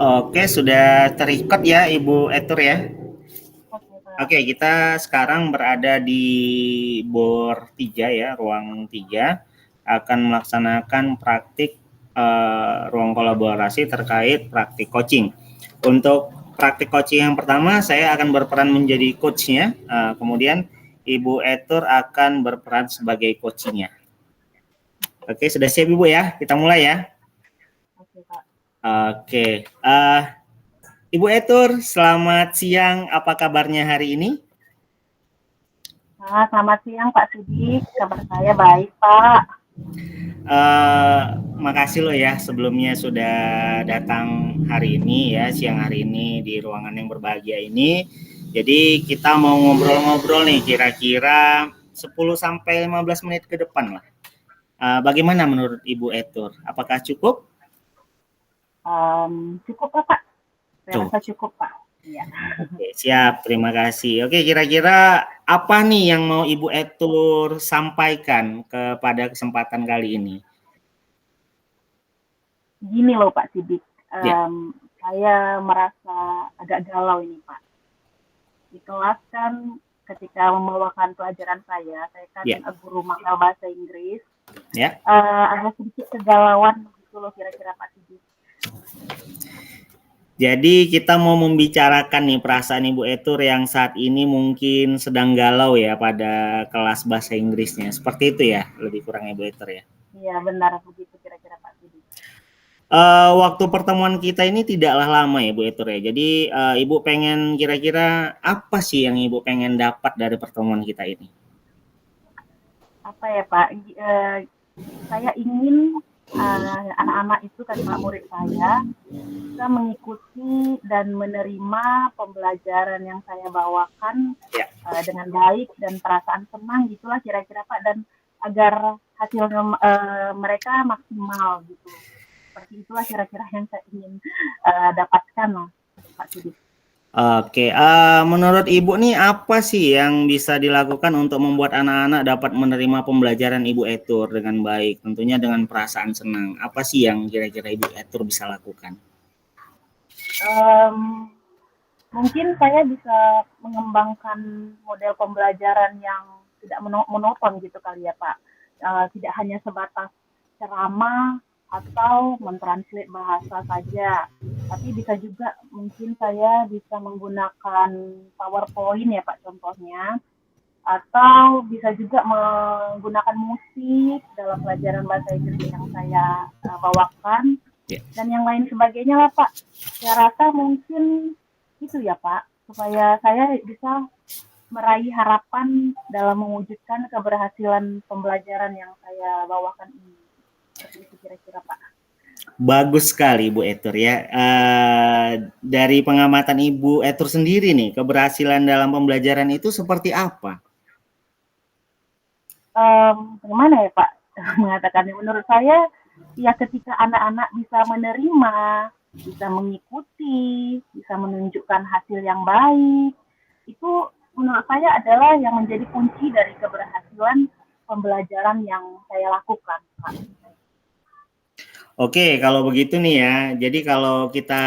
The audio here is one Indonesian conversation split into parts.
Oke, sudah terikat ya Ibu Etur ya. Oke, Pak. Oke, kita sekarang berada di BOR 3 ya, ruang 3, akan melaksanakan praktik ruang kolaborasi terkait praktik coaching. Untuk praktik coaching yang pertama, saya akan berperan menjadi coachnya, kemudian Ibu Etur akan berperan sebagai coachingnya. Oke, sudah siap Ibu ya? Kita mulai ya. Oke, Pak. Oke, Ibu Etur, selamat siang. Apa kabarnya hari ini? Selamat siang Pak Sidik. Kabar saya baik, Pak. Eh, Makasih loh ya sebelumnya sudah datang hari ini ya, siang hari ini di ruangan yang berbahagia ini. Jadi kita mau ngobrol-ngobrol nih kira-kira 10 sampai 15 menit ke depan lah. Bagaimana menurut Ibu Etur? Apakah cukup? Cukup lah, Pak. Saya Tuh. rasa cukup, Pak. Iya. Oke, siap. Terima kasih. Oke, kira-kira apa nih yang mau Ibu Etur sampaikan kepada kesempatan kali ini? Gini loh Pak Sidik. Ya, Saya merasa agak galau ini, Pak. Di kelas kan ketika membawakan pelajaran saya kan ya, guru mata bahasa Inggris. ya. Ada sedikit kegalauan gitu loh kira-kira Pak Sidik. Jadi kita mau membicarakan nih perasaan Ibu Etur yang saat ini mungkin sedang galau ya pada kelas bahasa Inggrisnya. Seperti itu ya, lebih kurang Ibu Etur ya. Iya, benar begitu kira-kira Pak Sidik. Waktu pertemuan kita ini tidaklah lama ya Bu Etur ya. Jadi Ibu pengen kira-kira apa sih yang Ibu pengen dapat dari pertemuan kita ini? Apa ya Pak? Saya ingin anak-anak itu kan Pak murid saya bisa mengikuti dan menerima pembelajaran yang saya bawakan Ya. dengan baik dan perasaan senang gitulah kira-kira Pak dan agar hasilnya mereka maksimal gitu. Seperti itulah kira-kira yang saya ingin dapatkan lah Pak Sidik. Oke, menurut Ibu nih apa sih yang bisa dilakukan untuk membuat anak-anak dapat menerima pembelajaran Ibu Etur dengan baik, tentunya dengan perasaan senang. Apa sih yang kira-kira Ibu Etur bisa lakukan? Um, Mungkin saya bisa mengembangkan model pembelajaran yang tidak monoton gitu kali ya Pak. Tidak hanya sebatas ceramah atau mentranslate bahasa saja, tapi bisa juga mungkin saya bisa menggunakan PowerPoint ya Pak contohnya, atau bisa juga menggunakan musik dalam pelajaran bahasa Inggris yang saya bawakan Ya. dan yang lain sebagainya lah Pak. Saya rasa mungkin itu ya Pak, supaya saya bisa meraih harapan dalam mewujudkan keberhasilan pembelajaran yang saya bawakan ini. Seperti itu kira-kira Pak. Bagus sekali Ibu Etur ya. Dari pengamatan Ibu Etur sendiri nih, keberhasilan dalam pembelajaran itu seperti apa? Bagaimana ya Pak mengatakannya? Menurut saya, ya ketika anak-anak bisa menerima, bisa mengikuti, bisa menunjukkan hasil yang baik, itu menurut saya adalah yang menjadi kunci dari keberhasilan pembelajaran yang saya lakukan, Pak. Oke, kalau begitu nih ya. Jadi kalau kita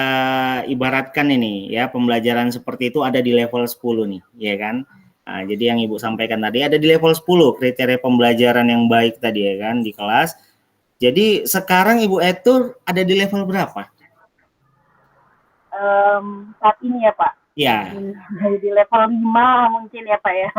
ibaratkan ini ya, pembelajaran seperti itu ada di level 10 nih, ya kan? Jadi yang Ibu sampaikan tadi ada di level 10 kriteria pembelajaran yang baik tadi ya kan di kelas. Jadi sekarang Ibu Etur ada di level berapa? Saat ini ya Pak, Ya. mungkin di level 5 mungkin ya Pak ya.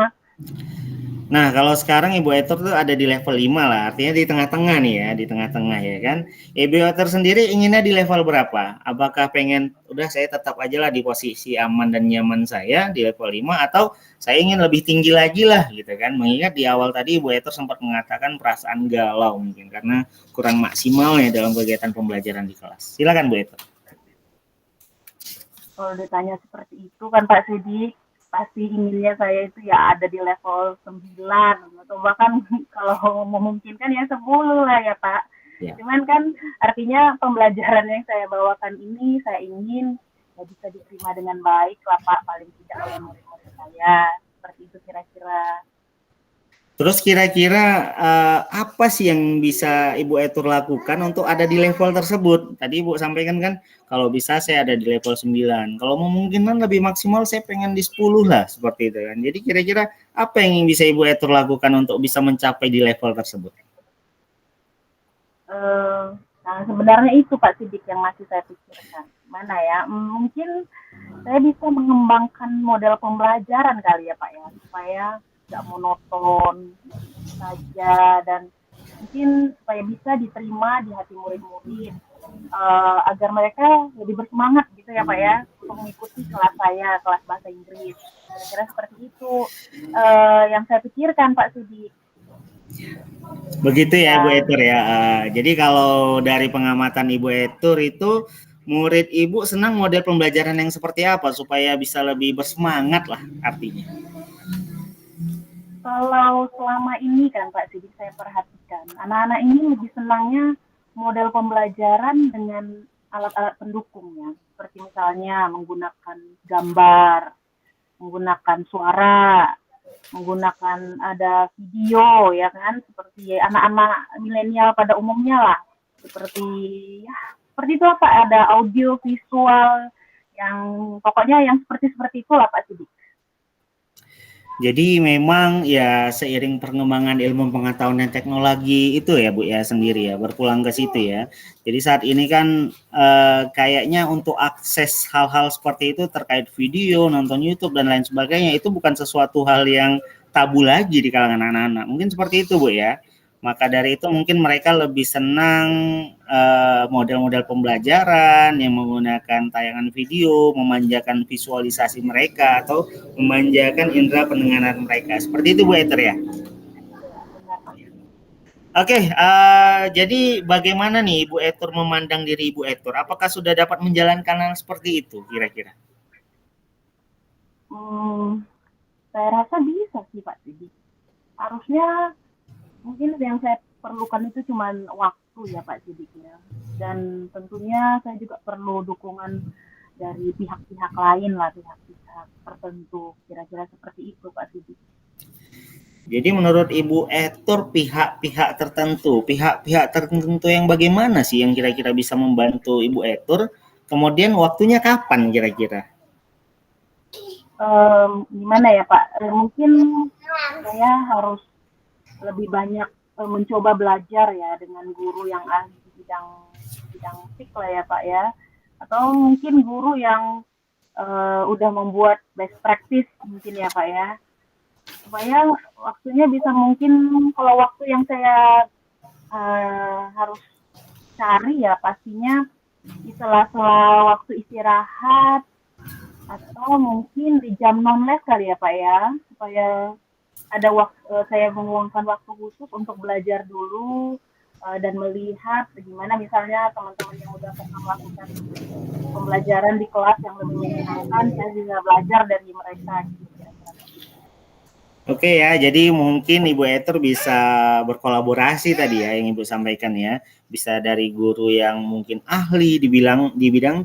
Nah, kalau sekarang Ibu Etur tuh ada di level 5 lah, artinya di tengah-tengah nih ya, di tengah-tengah ya kan. Ibu Etur sendiri inginnya di level berapa? Apakah pengen, udah saya tetap aja lah di posisi aman dan nyaman saya di level 5, atau saya ingin lebih tinggi lagi lah gitu kan. Mengingat di awal tadi Ibu Etur sempat mengatakan perasaan galau mungkin, karena kurang maksimal ya dalam kegiatan pembelajaran di kelas. Silakan Bu Etur. Kalau ditanya seperti itu kan Pak Sidik, pasti inginnya saya itu ya ada di level 9 atau bahkan kalau memungkinkan ya 10 lah ya Pak. Ya. Cuman kan artinya pembelajaran yang saya bawakan ini saya ingin ya bisa diterima dengan baik lah Pak, paling tidak oleh murid-murid saya. Seperti itu kira-kira. Terus kira-kira apa sih yang bisa Ibu Etur lakukan untuk ada di level tersebut? Tadi Ibu sampaikan kan kalau bisa saya ada di level 9. Kalau memungkinkan lebih maksimal saya pengen di 10 lah seperti itu kan. Jadi kira-kira apa yang bisa Ibu Etur lakukan untuk bisa mencapai di level tersebut? Nah, sebenarnya itu Pak Sidik yang masih saya pikirkan. Mana ya? Mungkin saya bisa mengembangkan model pembelajaran kali ya Pak ya, supaya nggak monoton, itu saja, dan mungkin supaya bisa diterima di hati murid-murid, agar mereka lebih bersemangat gitu ya Pak ya, untuk mengikuti kelas saya, kelas bahasa Inggris. Kira-kira seperti itu yang saya pikirkan Pak Sidik. Begitu ya Ibu Dan Etur ya. Jadi kalau dari pengamatan Ibu Etur itu murid Ibu senang model pembelajaran yang seperti apa supaya bisa lebih bersemangat lah artinya. kalau selama ini kan Pak Sidik saya perhatikan, anak-anak ini lebih senangnya model pembelajaran dengan alat-alat pendukungnya, seperti misalnya menggunakan gambar, menggunakan suara, menggunakan ada video ya kan, seperti anak-anak milenial pada umumnya lah, seperti ya seperti itu apa ada audio visual yang pokoknya yang seperti itulah Pak Sidik. Jadi memang ya seiring perkembangan ilmu pengetahuan dan teknologi itu ya Bu ya sendiri ya berpulang ke situ ya. Jadi saat ini kan kayaknya untuk akses hal-hal seperti itu terkait video, nonton YouTube dan lain sebagainya itu bukan sesuatu hal yang tabu lagi di kalangan anak-anak. Mungkin seperti itu Bu ya. Maka dari itu mungkin mereka lebih senang model-model pembelajaran yang menggunakan tayangan video, memanjakan visualisasi mereka atau memanjakan indera pendengaran mereka. Seperti itu Bu Eter ya. Ya, benar Pak Sidik. Oke, jadi bagaimana nih Ibu Etur memandang diri Ibu Etur? Apakah sudah dapat menjalankan hal seperti itu kira-kira? Hmm, saya rasa bisa sih Pak Sidik. Harusnya mungkin yang saya perlukan itu cuma waktu ya Pak Sidik ya. Dan tentunya saya juga perlu dukungan dari pihak-pihak lain lah, pihak-pihak tertentu. Kira-kira seperti itu Pak Sidik. Jadi menurut Ibu Etur pihak-pihak tertentu yang bagaimana sih yang kira-kira bisa membantu Ibu Etur? Kemudian waktunya kapan kira-kira? Gimana ya Pak? Mungkin saya harus lebih banyak mencoba belajar ya dengan guru yang ahli di bidang TIK lah ya Pak ya. Atau mungkin guru yang udah membuat best practice mungkin ya Pak ya, supaya waktunya bisa mungkin kalau waktu yang saya harus cari ya pastinya di sela-sela waktu istirahat atau mungkin di jam non les kali ya Pak ya, supaya ada waktu saya meluangkan waktu khusus untuk belajar dulu dan melihat bagaimana misalnya teman-teman yang udah pernah melakukan pembelajaran di kelas yang lebih menyenangkan, saya bisa belajar dari mereka gitu kira-kira. Oke ya, jadi mungkin Ibu Etur bisa berkolaborasi tadi ya yang Ibu sampaikan ya. Bisa dari guru yang mungkin ahli di bidang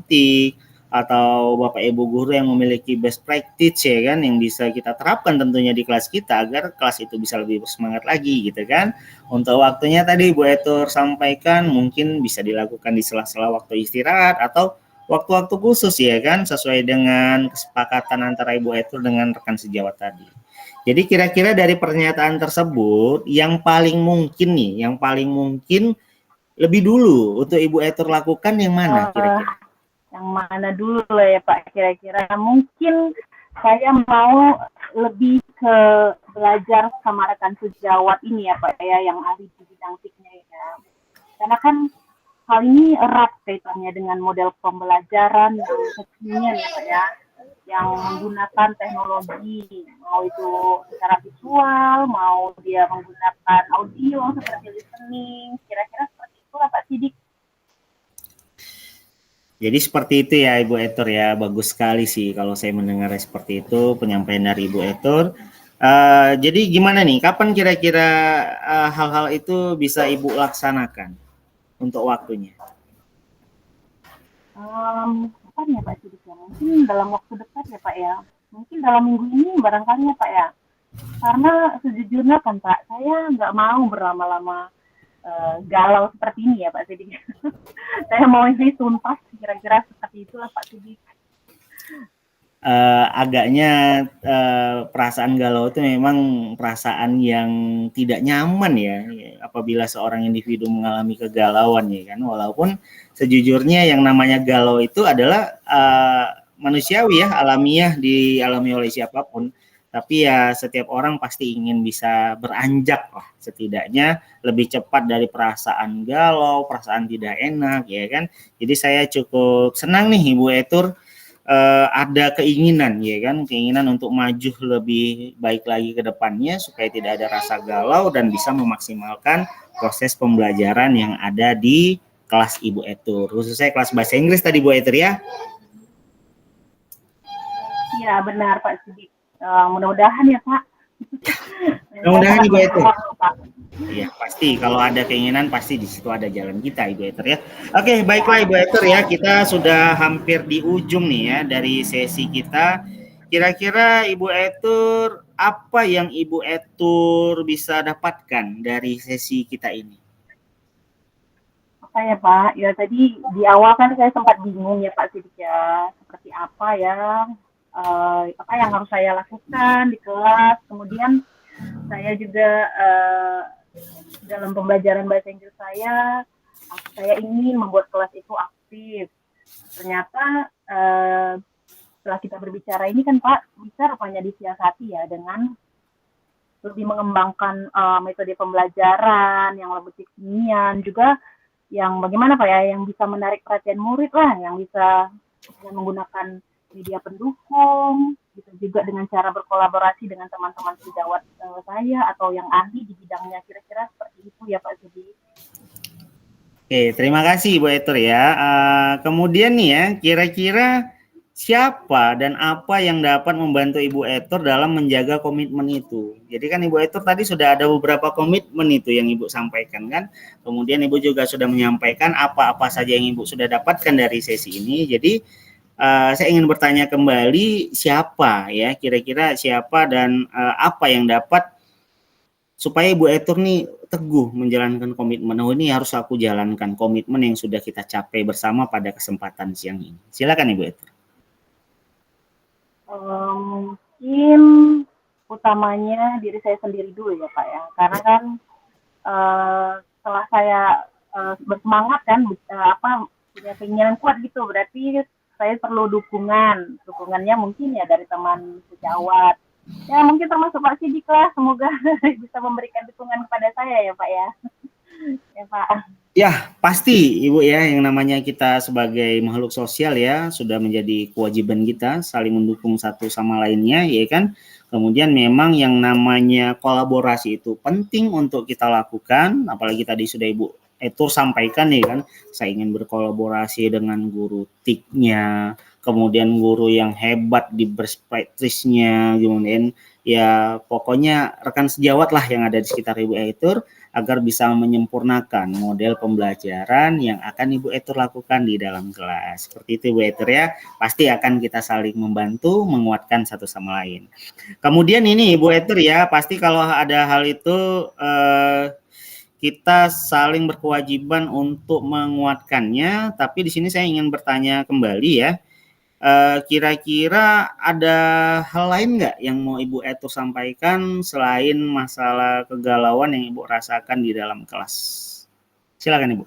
TIK atau Bapak Ibu guru yang memiliki best practice ya kan yang bisa kita terapkan tentunya di kelas kita agar kelas itu bisa lebih bersemangat lagi gitu kan. Untuk waktunya tadi Ibu Etur sampaikan mungkin bisa dilakukan di sela-sela waktu istirahat atau waktu-waktu khusus ya kan sesuai dengan kesepakatan antara Ibu Etur dengan rekan sejawat tadi. Jadi kira-kira dari pernyataan tersebut yang paling mungkin lebih dulu untuk Ibu Etur lakukan yang mana Eh, kira-kira? yang mana dulu lah ya Pak kira-kira? Mungkin saya mau lebih ke belajar sama rekan sejawat ini ya Pak ya, yang ahli di bidang TIK-nya ya. Karena kan hal ini erat kaitannya dengan model pembelajaran yang kekinian ya Pak ya, yang menggunakan teknologi, mau itu secara visual, mau dia menggunakan audio seperti listening, kira-kira seperti itu lah Pak Sidik. Jadi seperti itu ya Ibu Etur ya, bagus sekali sih kalau saya mendengar seperti itu penyampaian dari Ibu Etur. Jadi gimana nih, kapan kira-kira hal-hal itu bisa Ibu laksanakan untuk waktunya? Kapan ya Pak Sidik ya? Mungkin dalam waktu dekat ya Pak ya. Mungkin dalam minggu ini barangkali ya Pak ya. Karena sejujurnya kan Pak, saya nggak mau berlama-lama galau seperti ini ya Pak Sidik. Saya mau ini tuntas, kira-kira seperti itulah Pak Sidik. Agaknya perasaan galau itu memang perasaan yang tidak nyaman ya apabila seorang individu mengalami kegalauan ya kan, walaupun sejujurnya yang namanya galau itu adalah manusiawi ya, alamiah, dialami oleh siapapun, tapi ya setiap orang pasti ingin bisa beranjak lah, setidaknya lebih cepat dari perasaan galau, perasaan tidak enak ya kan. Jadi saya cukup senang nih Ibu Etur ada keinginan ya kan, keinginan untuk maju lebih baik lagi ke depannya supaya tidak ada rasa galau dan bisa memaksimalkan proses pembelajaran yang ada di kelas Ibu Etur, khususnya kelas bahasa Inggris tadi Bu Etur ya. Iya benar Pak Sidik. Mudah-mudahan ya Pak. Mudah-mudahan Ibu Etur. Iya pasti, kalau ada keinginan pasti di situ ada jalan kita Ibu Eter ya. Oke baiklah Ibu Eter ya, kita sudah hampir di ujung nih ya dari sesi kita. Kira-kira Ibu Eter apa yang Ibu Eter bisa dapatkan dari sesi kita ini? Apa ya Pak? Ya tadi di awal kan saya sempat bingung ya Pak Sidik ya, seperti apa ya, apa yang harus saya lakukan di kelas. Kemudian saya juga dalam pembelajaran bahasa Inggris saya ingin membuat kelas itu aktif. Ternyata setelah kita berbicara ini kan Pak, bisa rupanya disiasati ya dengan lebih mengembangkan metode pembelajaran yang lebih kekinian, juga yang bagaimana Pak ya, yang bisa menarik perhatian murid lah, yang bisa dengan menggunakan media pendukung, gitu juga dengan cara berkolaborasi dengan teman-teman sejawat saya atau yang ahli di bidangnya, kira-kira seperti itu ya Pak Zudi. Oke, terima kasih Ibu Eter ya. Kemudian nih ya, kira-kira siapa dan apa yang dapat membantu Ibu Eter dalam menjaga komitmen itu? Jadi kan Ibu Eter tadi sudah ada beberapa komitmen itu yang Ibu sampaikan kan. Kemudian Ibu juga sudah menyampaikan apa-apa saja yang Ibu sudah dapatkan dari sesi ini. Jadi saya ingin bertanya kembali, siapa ya, kira-kira siapa dan apa yang dapat supaya Ibu Etur nih teguh menjalankan komitmen. Oh ini harus aku jalankan komitmen yang sudah kita capai bersama pada kesempatan siang ini. Silakan Ibu Etur. Mungkin utamanya diri saya sendiri dulu ya Pak ya, karena kan setelah saya bersemangat kan, punya keinginan kuat gitu, berarti saya perlu dukungannya mungkin ya dari teman sejawat. Ya mungkin termasuk Pak Sidik lah, semoga bisa memberikan dukungan kepada saya ya Pak ya. Ya Pak. Ya pasti Ibu ya, yang namanya kita sebagai makhluk sosial ya sudah menjadi kewajiban kita saling mendukung satu sama lainnya ya kan. Kemudian memang yang namanya kolaborasi itu penting untuk kita lakukan, apalagi tadi sudah Ibu Etur sampaikan ya kan, saya ingin berkolaborasi dengan guru TIK-nya, kemudian guru yang hebat di best practice-nya, kemudian ya pokoknya rekan sejawat lah yang ada di sekitar Ibu Etur agar bisa menyempurnakan model pembelajaran yang akan Ibu Etur lakukan di dalam kelas. Seperti itu Ibu Etur ya, pasti akan kita saling membantu, menguatkan satu sama lain. Kemudian ini Ibu Etur ya, pasti kalau ada hal itu kita saling berkewajiban untuk menguatkannya, tapi di sini saya ingin bertanya kembali ya, kira-kira ada hal lain nggak yang mau Ibu Etur sampaikan selain masalah kegalauan yang Ibu rasakan di dalam kelas? Silakan Ibu.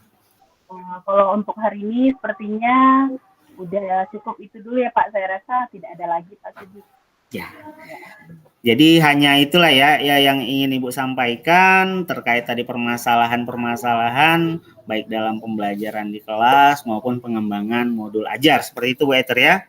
Kalau untuk hari ini sepertinya udah cukup itu dulu ya Pak, saya rasa tidak ada lagi Pak Sudi. Ya. Jadi hanya itulah ya yang ingin Ibu sampaikan terkait tadi permasalahan-permasalahan baik dalam pembelajaran di kelas maupun pengembangan modul ajar. Seperti itu Bu Etur ya?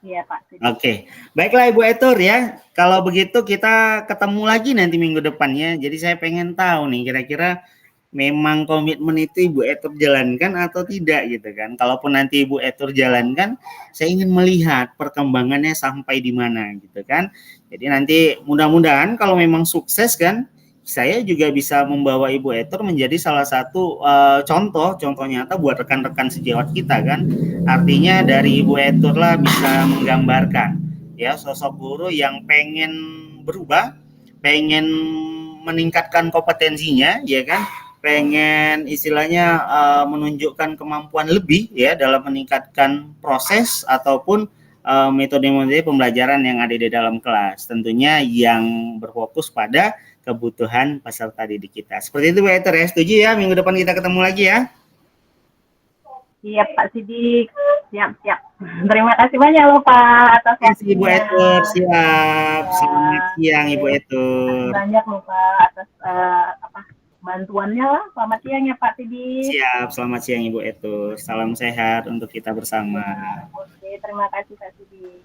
Iya Pak. Oke, baiklah Ibu Etur ya. Kalau begitu kita ketemu lagi nanti minggu depannya. Jadi saya pengen tahu nih kira-kira memang komitmen itu Ibu Etur jalankan atau tidak gitu kan. Kalaupun nanti Ibu Etur jalankan, saya ingin melihat perkembangannya sampai di mana gitu kan. Jadi nanti mudah-mudahan kalau memang sukses kan, saya juga bisa membawa Ibu Etur menjadi salah satu contoh nyata buat rekan-rekan sejawat kita kan. Artinya dari Ibu Etur lah bisa menggambarkan ya sosok guru yang pengen berubah, pengen meningkatkan kompetensinya, ya kan, pengen istilahnya menunjukkan kemampuan lebih ya dalam meningkatkan proses ataupun metode-metode pembelajaran yang ada di dalam kelas. Tentunya yang berfokus pada kebutuhan peserta didik kita. Seperti itu Bu Eter ya, setuju ya? Minggu depan kita ketemu lagi ya. Siap Pak Sidik, siap. Terima kasih banyak loh Pak atas Terima kasih Ibu waktunya. Eter, siap. Ya, Selamat siang Ibu terima Eter. kasih banyak loh Pak atas bantuannya lah. Selamat siang ya Pak Sidik. Siap, selamat siang Ibu Eter. Salam sehat untuk kita bersama. Ya, oke, terima kasih Pak Sidik.